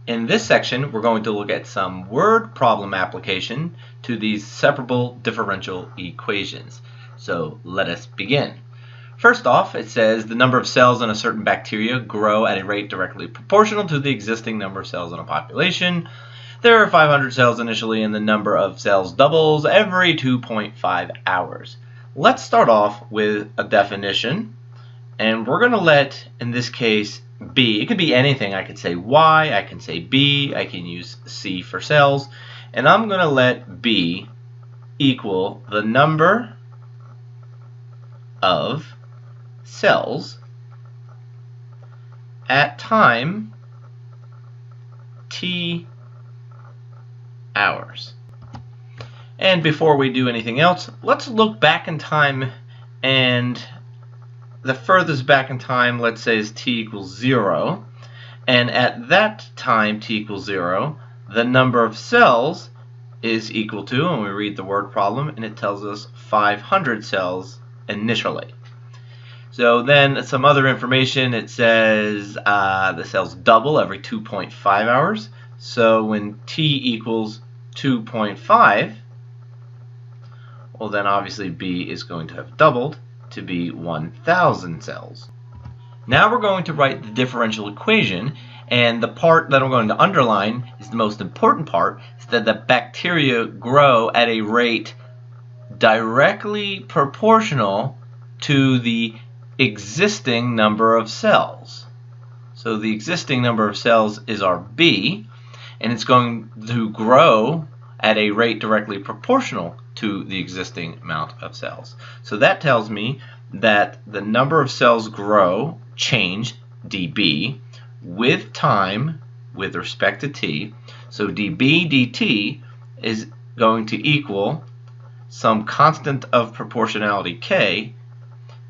In this section, we're going to look at some word problem application to these separable differential equations. So let us begin. First off, it says the number of cells in a certain bacteria grow at a rate directly proportional to the existing number of cells in a population. There are 500 cells initially, and the number of cells doubles every 2.5 hours. Let's start off with a definition, and we're going to let, in this case, B. It could be anything. I could say Y, I can say B, I can use C for cells, and I'm going to let B equal the number of cells at time T hours. And before we do anything else, let's look back in time, and the furthest back in time, let's say, is t equals 0. And at that time, t equals 0, the number of cells is equal to, and we read the word problem, and it tells us 500 cells initially. So then some other information, it says the cells double every 2.5 hours. So when t equals 2.5, well then obviously B is going to have doubled to be 1,000 cells. Now we're going to write the differential equation, and the part that I'm going to underline is the most important part, is that the bacteria grow at a rate directly proportional to the existing number of cells. So the existing number of cells is our B, and it's going to grow at a rate directly proportional to the existing amount of cells. So that tells me that the number of cells change, dB, with time with respect to t. So dB dt is going to equal some constant of proportionality k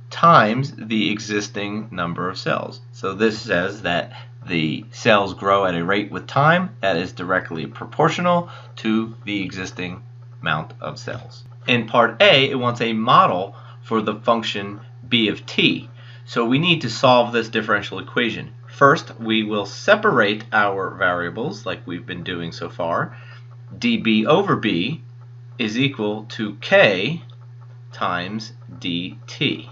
times the existing number of cells. So this says that the cells grow at a rate with time that is directly proportional to the existing amount of cells. In part A, it wants a model for the function b of t. So we need to solve this differential equation. First, we will separate our variables like we've been doing so far. dB over b is equal to k times dt.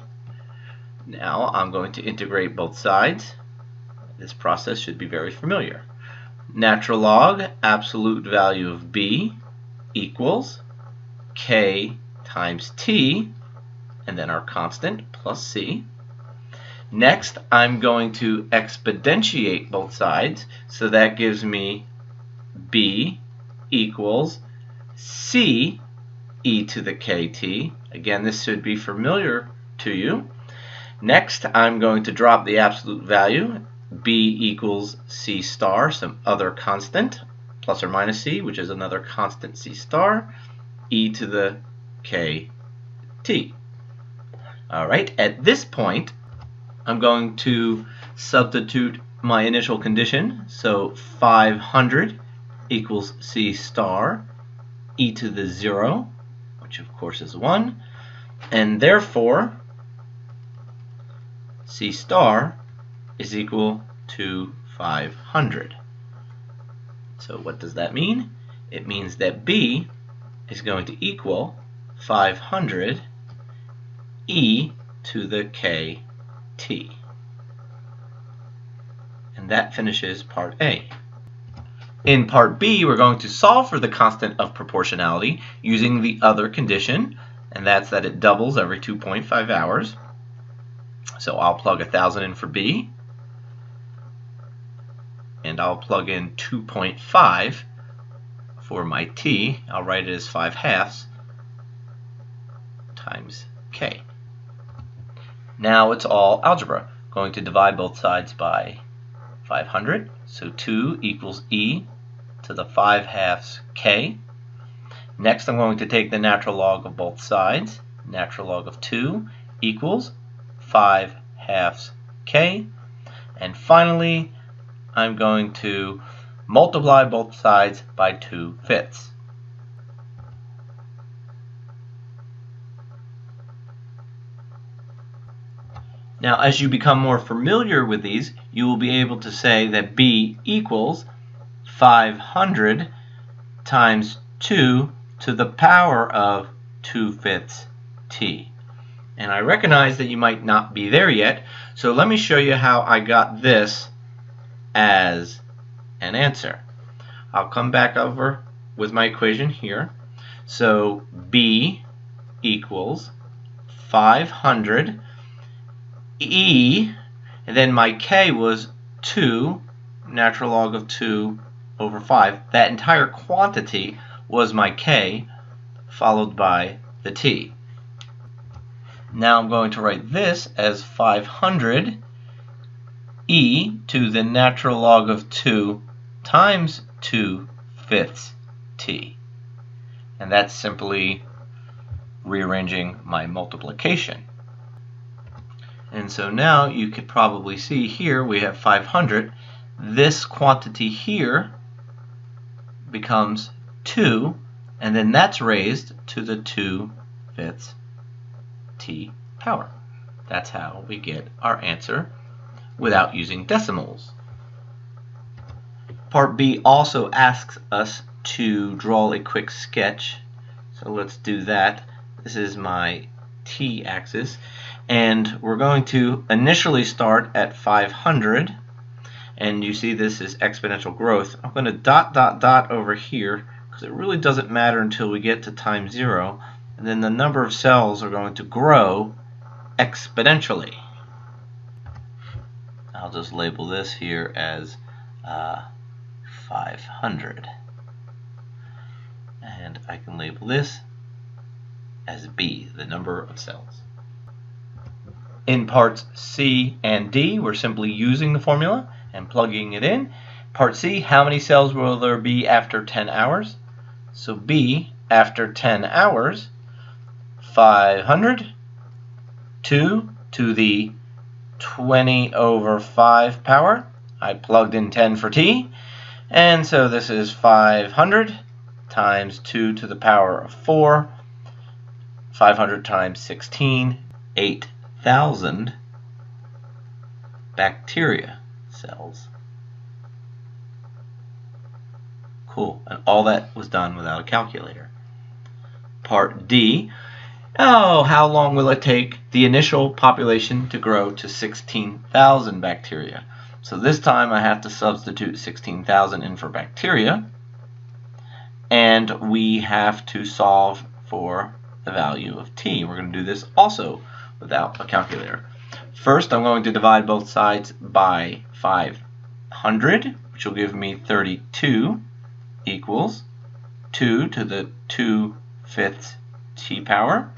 Now I'm going to integrate both sides. This process should be very familiar. Natural log absolute value of b equals k times t, and then our constant plus c. Next, I'm going to exponentiate both sides, so that gives me b equals c e to the kt. Again, this should be familiar to you. Next, I'm going to drop the absolute value. B equals c star, some other constant, plus or minus c, which is another constant c star, e to the kt. Alright, at this point, I'm going to substitute my initial condition. So 500 equals c star, e to the 0, which of course is 1, and therefore c star is equal to 500. So what does that mean? It means that B is going to equal 500 e to the kt. And that finishes part A. In part B, we're going to solve for the constant of proportionality using the other condition, and that's that it doubles every 2.5 hours. So I'll plug 1,000 in for B, and I'll plug in 2.5 for my t. I'll write it as 5/2 times k. Now it's all algebra. Going to divide both sides by 500, so 2 equals e to the 5/2 k. Next, I'm going to take the natural log of both sides. Natural log of 2 equals 5/2 k. And finally, I'm going to multiply both sides by 2/5. Now, as you become more familiar with these, you will be able to say that B equals 500 times 2 to the power of 2/5 t. And I recognize that you might not be there yet, so let me show you how I got this as an answer. I'll come back over with my equation here. So B equals 500 E, and then my K was 2, natural log of 2 over 5. That entire quantity was my K, followed by the T. Now I'm going to write this as 500 e to the natural log of 2 times 2/5 t. And that's simply rearranging my multiplication. And so now you could probably see here we have 500. This quantity here becomes 2, and then that's raised to the 2/5 t power. That's how we get our answer without using decimals. Part B also asks us to draw a quick sketch. So let's do that. This is my t-axis, and we're going to initially start at 500, and you see this is exponential growth. I'm going to dot dot dot over here because it really doesn't matter until we get to time 0, and then the number of cells are going to grow exponentially. I'll just label this here as 500, and I can label this as B, the number of cells. In parts C and D, we're simply using the formula and plugging it in. Part C, how many cells will there be after 10 hours? So B, after 10 hours, 500, 2 to the 20 over 5 power. I plugged in 10 for t, and so this is 500 times 2 to the power of 4, 500 times 16, 8,000 bacteria cells. Cool, and all that was done without a calculator. Part D, how long will it take the initial population to grow to 16,000 bacteria? So this time I have to substitute 16,000 in for bacteria, and we have to solve for the value of t. We're going to do this also without a calculator. First, I'm going to divide both sides by 500, which will give me 32 equals 2 to the 2/5 t power.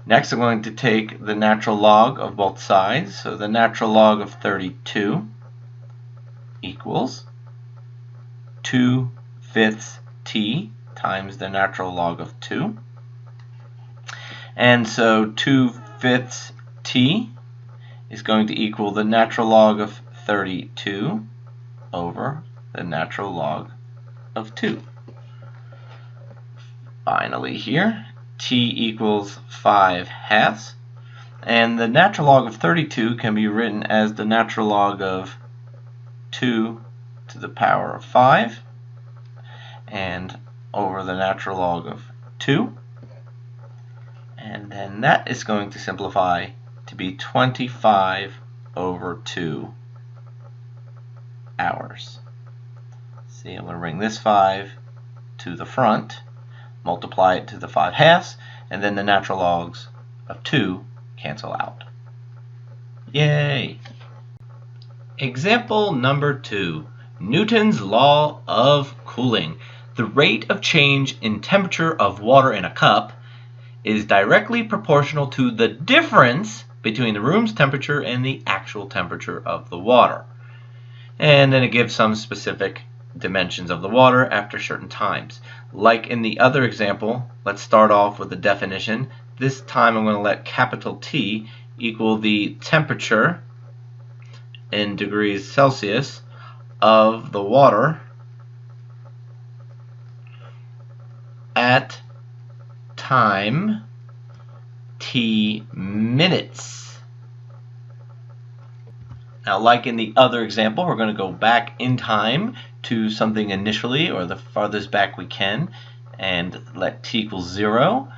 Next, I'm going to take the natural log of both sides. So the natural log of 32 equals 2/5 t times the natural log of 2. And so 2/5 t is going to equal the natural log of 32 over the natural log of 2. Finally here, t equals 5/2, and the natural log of 32 can be written as the natural log of 2 to the power of 5 and over the natural log of 2, and then that is going to simplify to be 25 over 2 hours. See, I'm going to bring this 5 to the front, multiply it to the 5/2, and then the natural logs of 2 cancel out. Yay! Example number 2, Newton's law of cooling. The rate of change in temperature of water in a cup is directly proportional to the difference between the room's temperature and the actual temperature of the water. And then it gives some specific dimensions of the water after certain times. Like in the other example, let's start off with the definition. This time I'm going to let capital T equal the temperature in degrees Celsius of the water at time t minutes. Now, like in the other example, we're going to go back in time to something initially, or the farthest back we can, and let t equals 0.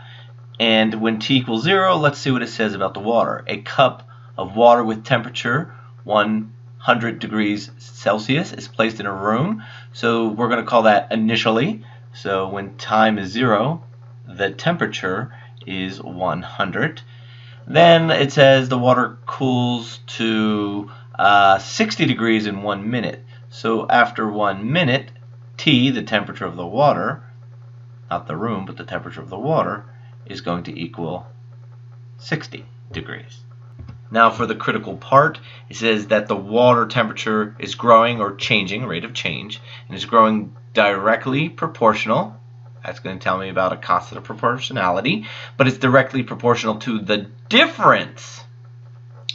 And when t equals 0, let's see what it says about the water. A cup of water with temperature 100 degrees Celsius is placed in a room. So we're going to call that initially. So when time is 0, the temperature is 100. Then it says the water cools to 60 degrees in 1 minute. So after 1 minute, T, the temperature of the water, not the room, but the temperature of the water, is going to equal 60 degrees. Now for the critical part, it says that the water temperature is growing or changing, rate of change, and is growing directly proportional. That's going to tell me about a constant of proportionality, but it's directly proportional to the difference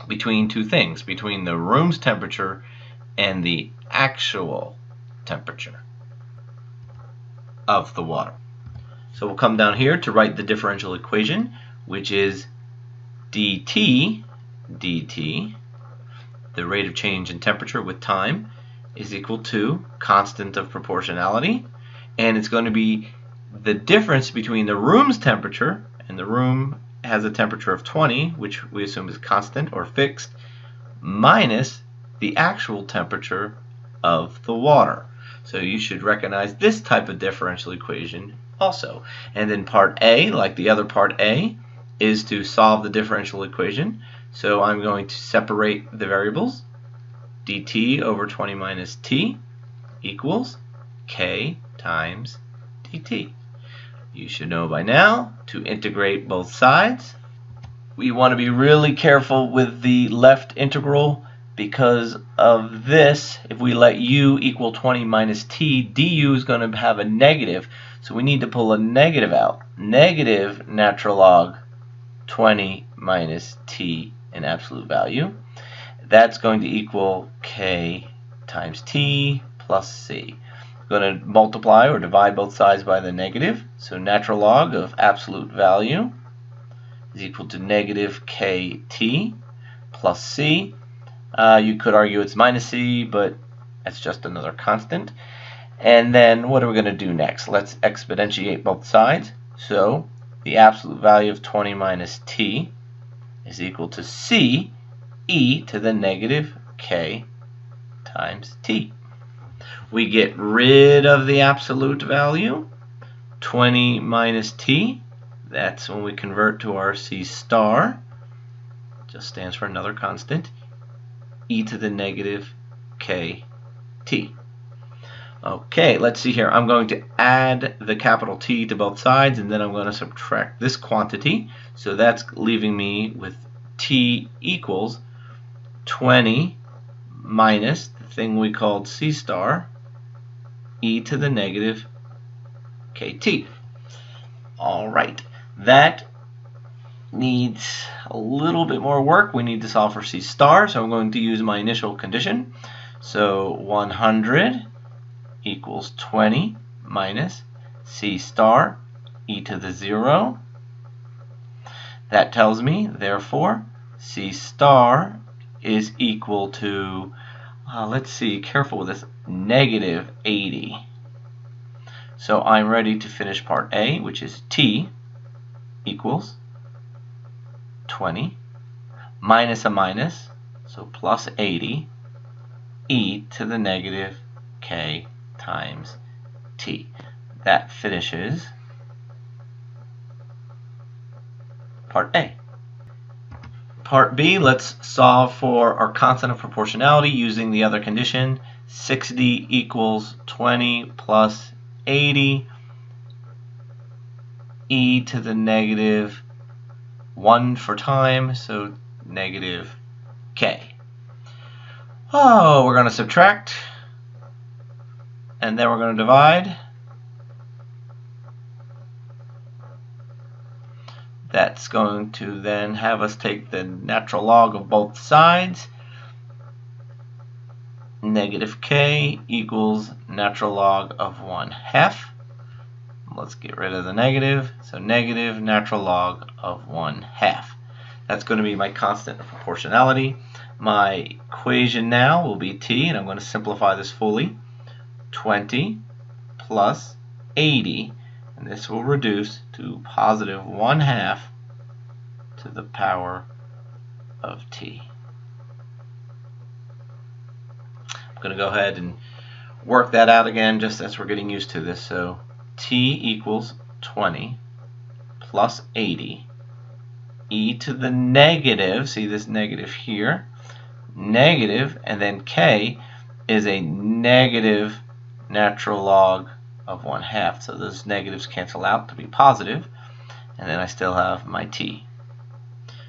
between two things, between the room's temperature and the actual temperature of the water. So we'll come down here to write the differential equation, which is dt, the rate of change in temperature with time, is equal to constant of proportionality, and it's going to be the difference between the room's temperature, and the room has a temperature of 20, which we assume is constant or fixed, minus the actual temperature of the water. So you should recognize this type of differential equation also. And then part A, like the other part A, is to solve the differential equation. So I'm going to separate the variables. dt over 20 minus t equals k times dt. You should know by now to integrate both sides. We want to be really careful with the left integral because of this. If we let u equal 20 minus t, du is going to have a negative. So we need to pull a negative out. Negative natural log 20 minus t in absolute value. That's going to equal k times t plus c. We're going to multiply or divide both sides by the negative. So natural log of absolute value is equal to negative kt plus c. You could argue it's minus c, but that's just another constant. And then what are we going to do next? Let's exponentiate both sides. So the absolute value of 20 minus t is equal to c e to the negative k times t. We get rid of the absolute value, 20 minus t. That's when we convert to our c star. Just stands for another constant. E to the negative k t. Okay, let's see here. I'm going to add the capital T to both sides, and then I'm going to subtract this quantity. So that's leaving me with t equals 20 minus the thing we called c star, e to the negative kt. All right, that needs a little bit more work. We need to solve for c star, so I'm going to use my initial condition. So 100 equals 20 minus c star e to the 0. That tells me, therefore, c star is equal to, let's see, careful with this, negative 80. So I'm ready to finish part A, which is t equals 20 minus a minus, so plus 80, e to the negative k times t. That finishes part A. Part B, let's solve for our constant of proportionality using the other condition. 60 equals 20 plus 80, e to the negative 1 for time, so negative k. Oh, we're going to subtract, and then we're going to divide. That's going to then have us take the natural log of both sides. Negative k equals natural log of 1/2. Let's get rid of the negative. So negative natural log of 1/2. That's going to be my constant of proportionality. My equation now will be t, and I'm going to simplify this fully. 20 plus 80, and this will reduce to positive 1/2 to the power of t. I'm going to go ahead and work that out again just as we're getting used to this. So t equals 20 plus 80 e to the negative, see this negative here, negative, and then k is a negative natural log of 1/2. So those negatives cancel out to be positive, and then I still have my t.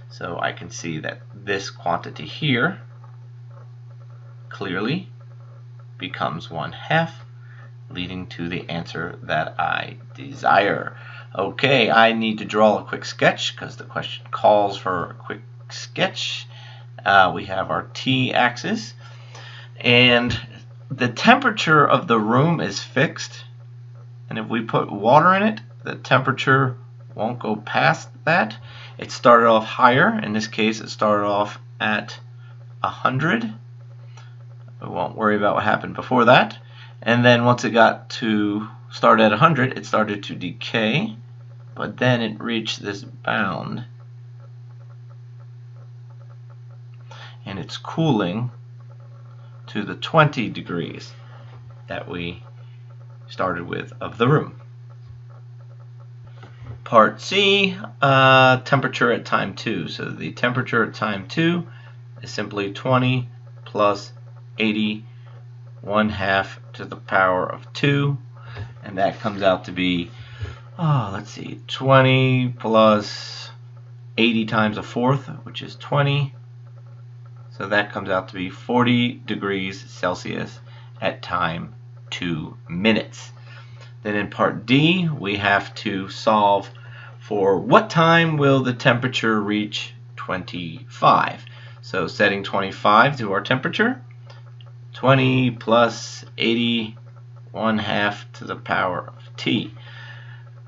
So I can see that this quantity here clearly becomes 1/2, leading to the answer that I desire. Okay, I need to draw a quick sketch because the question calls for a quick sketch. We have our t-axis, and the temperature of the room is fixed, and if we put water in it, the temperature won't go past that. It started off higher. In this case, it started off at 100. We won't worry about what happened before that. And then once it got to start at 100, it started to decay, but then it reached this bound, and it's cooling to the 20 degrees that we started with of the room. Part C, temperature at time 2. So the temperature at time 2 is simply 20 plus 80, 1/2 to the power of 2, and that comes out to be, let's see, 20 plus 80 times a fourth, which is 20. So that comes out to be 40 degrees Celsius at time 2 minutes. Then in part D, we have to solve for what time will the temperature reach 25. So setting 25 to our temperature, 20 plus 80, 1/2 to the power of t.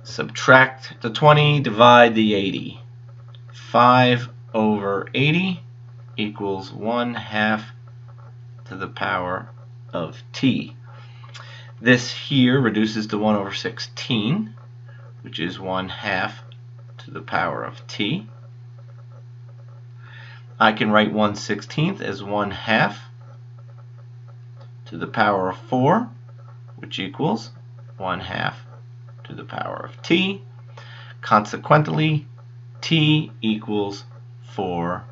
Subtract the 20, divide the 80. 5 over 80 equals 1/2 to the power of t. This here reduces to 1 over 16, which is 1/2 to the power of t. I can write 1/16 as 1/2 to the power of 4, which equals 1/2 to the power of t. Consequently, t equals 4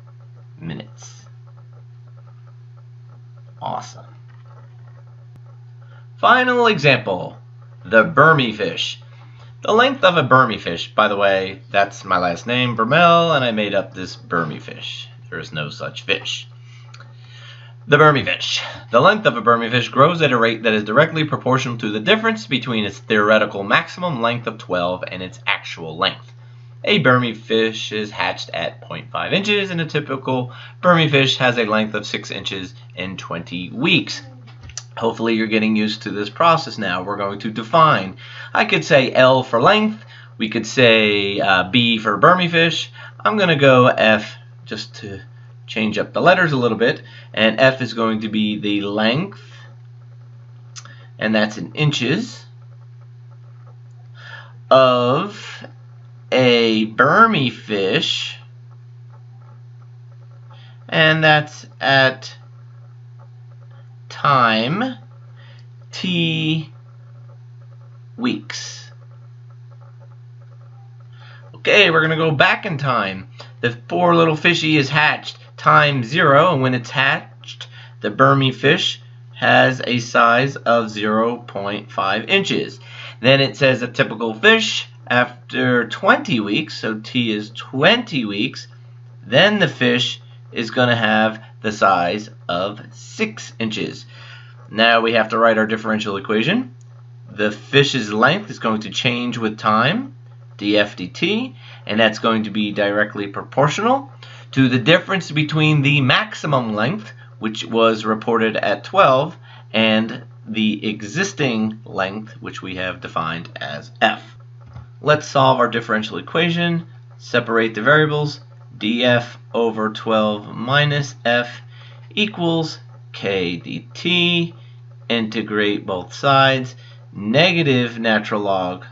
minutes. Awesome. Final example, the Burmy fish. The length of a Burmy fish, by the way, that's my last name, Vermel, and I made up this Burmy fish. There is no such fish. The Burmy fish. The length of a Burmy fish grows at a rate that is directly proportional to the difference between its theoretical maximum length of 12 and its actual length. A Burmy fish is hatched at 0.5 inches, and a typical Burmy fish has a length of 6 inches in 20 weeks. Hopefully you're getting used to this process now. We're going to define. I could say L for length. We could say B for Burmy fish. I'm going to go F just to change up the letters a little bit. And F is going to be the length, and that's in inches, of a Burmy fish, and that's at time t weeks. Okay, we're going to go back in time. The poor little fishy is hatched time 0, and when it's hatched, the Burmy fish has a size of 0.5 inches. Then it says a typical fish after 20 weeks, so t is 20 weeks, then the fish is going to have the size of 6 inches. Now we have to write our differential equation. The fish's length is going to change with time, df dt, and that's going to be directly proportional to the difference between the maximum length, which was reported at 12, and the existing length, which we have defined as f. Let's solve our differential equation. Separate the variables. df over 12 minus f equals k dt. integrate both sides. Negative natural log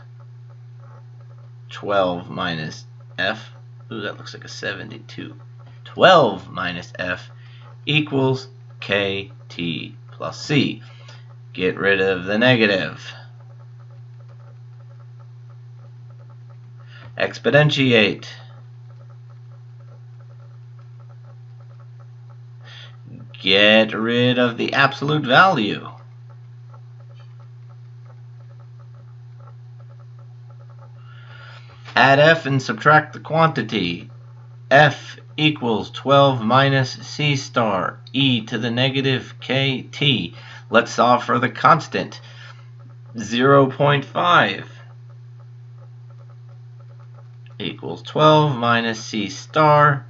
12 minus f. Ooh, that looks like a 72. 12 minus f equals kt plus c. Get rid of the negative. Exponentiate. Get rid of the absolute value. Add f and subtract the quantity. F equals 12 minus c star e to the negative kt. Let's solve for the constant. 0.5 equals 12 minus c star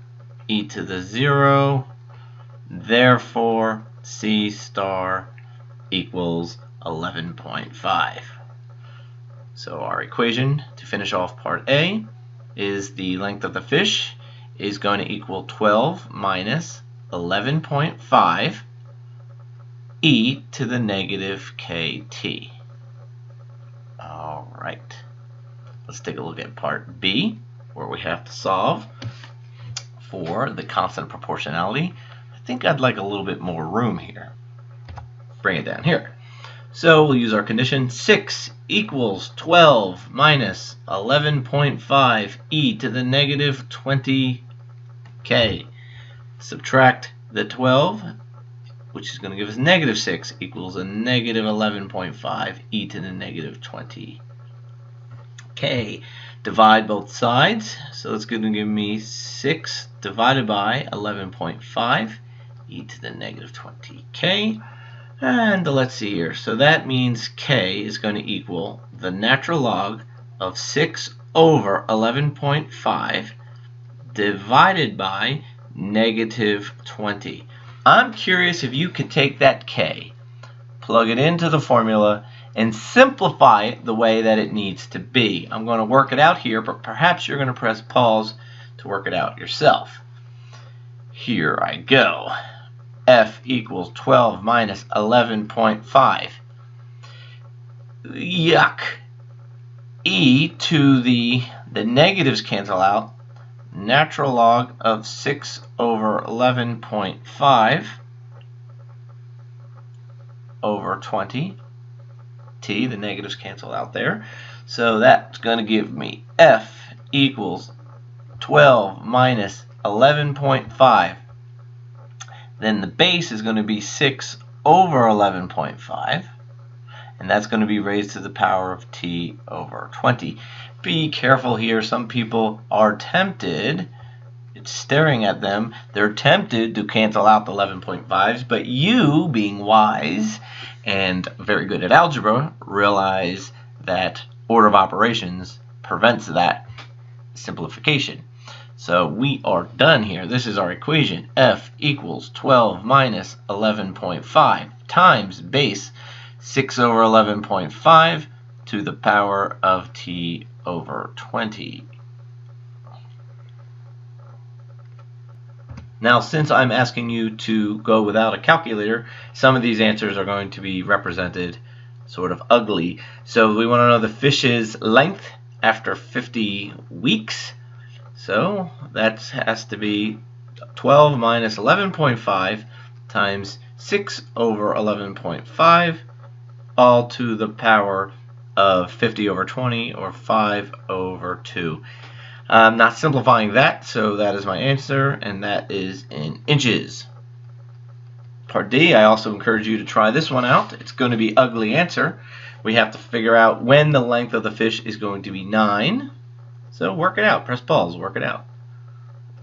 e to the 0. Therefore, c star equals 11.5. So our equation to finish off part A is the length of the fish is going to equal 12 minus 11.5 e to the negative kt. All right. Let's take a look at part B, where we have to solve for the constant proportionality. I think I'd like a little bit more room here. Bring it down here. So we'll use our condition. 6 equals 12 minus 11.5 e to the negative 20k. Subtract the 12, which is going to give us negative 6, equals a negative 11.5 e to the negative 20k. Divide both sides. So that's going to give me 6 divided by 11.5 e to the negative 20k. And let's see here. So that means k is going to equal the natural log of 6 over 11.5 divided by negative 20. I'm curious if you could take that k, plug it into the formula, and simplify it the way that it needs to be. I'm going to work it out here, but perhaps you're going to press pause to work it out yourself. Here I go. F equals 12 minus 11.5. Yuck. E to the negatives cancel out. Natural log of 6 over 11.5 over 20. T, the negatives cancel out there. So that's going to give me F equals 12 minus 11.5. Then the base is going to be 6 over 11.5. And that's going to be raised to the power of t over 20. Be careful here. Some people are tempted, it's staring at them, they're tempted to cancel out the 11.5s, but you, being wise and very good at algebra, realize that order of operations prevents that simplification. So we are done here. This is our equation. F equals 12 minus 11.5 times base 6 over 11.5 to the power of t over 20. Now, since I'm asking you to go without a calculator, some of these answers are going to be represented sort of ugly. So we want to know the fish's length after 50 weeks. So that has to be 12 minus 11.5 times 6 over 11.5, all to the power of 50 over 20, or 5 over 2. I'm not simplifying that, so that is my answer, and that is in inches. Part D, I also encourage you to try this one out. It's going to be ugly answer. We have to figure out when the length of the fish is going to be 9. So work it out. Press pause. Work it out.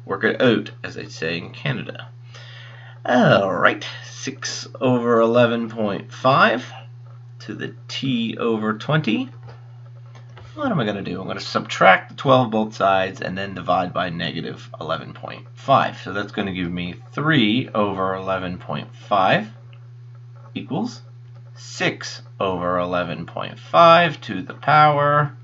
Work it out, as they say in Canada. Alright, 6 over 11.5 to the t over 20. What am I going to do? I'm going to subtract the 12 both sides and then divide by negative 11.5. So that's going to give me 3 over 11.5 equals 6 over 11.5 to the power.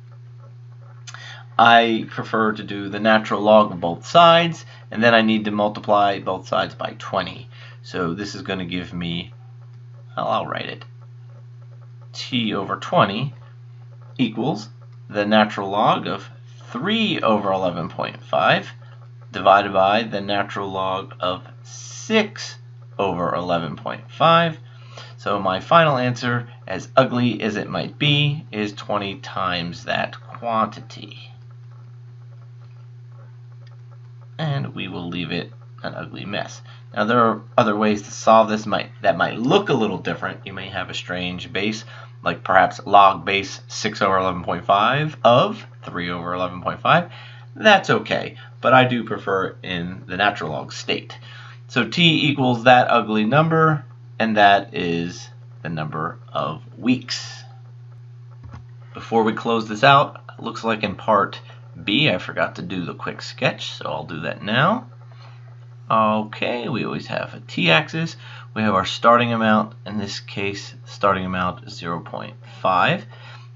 I prefer to do the natural log of both sides, and then I need to multiply both sides by 20. So this is going to give me, well, I'll write it, t over 20 equals the natural log of 3 over 11.5 divided by the natural log of 6 over 11.5. So my final answer, as ugly as it might be, is 20 times that quantity. And we will leave it an ugly mess. Now there are other ways to solve this that might look a little different. You may have a strange base, like perhaps log base 6 over 11.5 of 3 over 11.5. That's okay, but I do prefer it in the natural log state. So t equals that ugly number, and that is the number of weeks. Before we close this out, it looks like in part B I forgot to do the quick sketch, so I'll do that now. Okay, we always have a t-axis. We have our starting amount. In this case, starting amount is 0.5.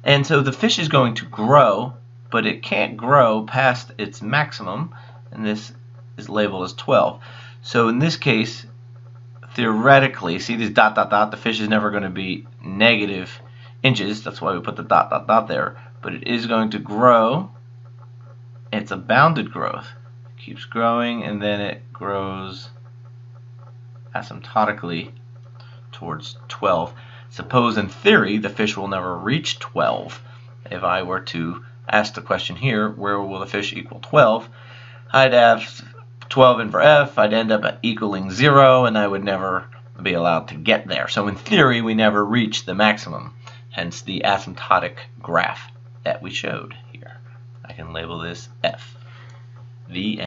And so the fish is going to grow, but it can't grow past its maximum, and this is labeled as 12. So in this case, theoretically, see this dot, dot, dot, the fish is never going to be negative inches. That's why we put the dot, dot, dot there. But it is going to grow. It's a bounded growth. It keeps growing, and then it grows asymptotically towards 12. Suppose in theory the fish will never reach 12. If I were to ask the question here, where will the fish equal 12? I'd have 12 in for f, I'd end up equaling 0, and I would never be allowed to get there. So in theory, we never reach the maximum, hence the asymptotic graph that we showed here. I can label this f. The end.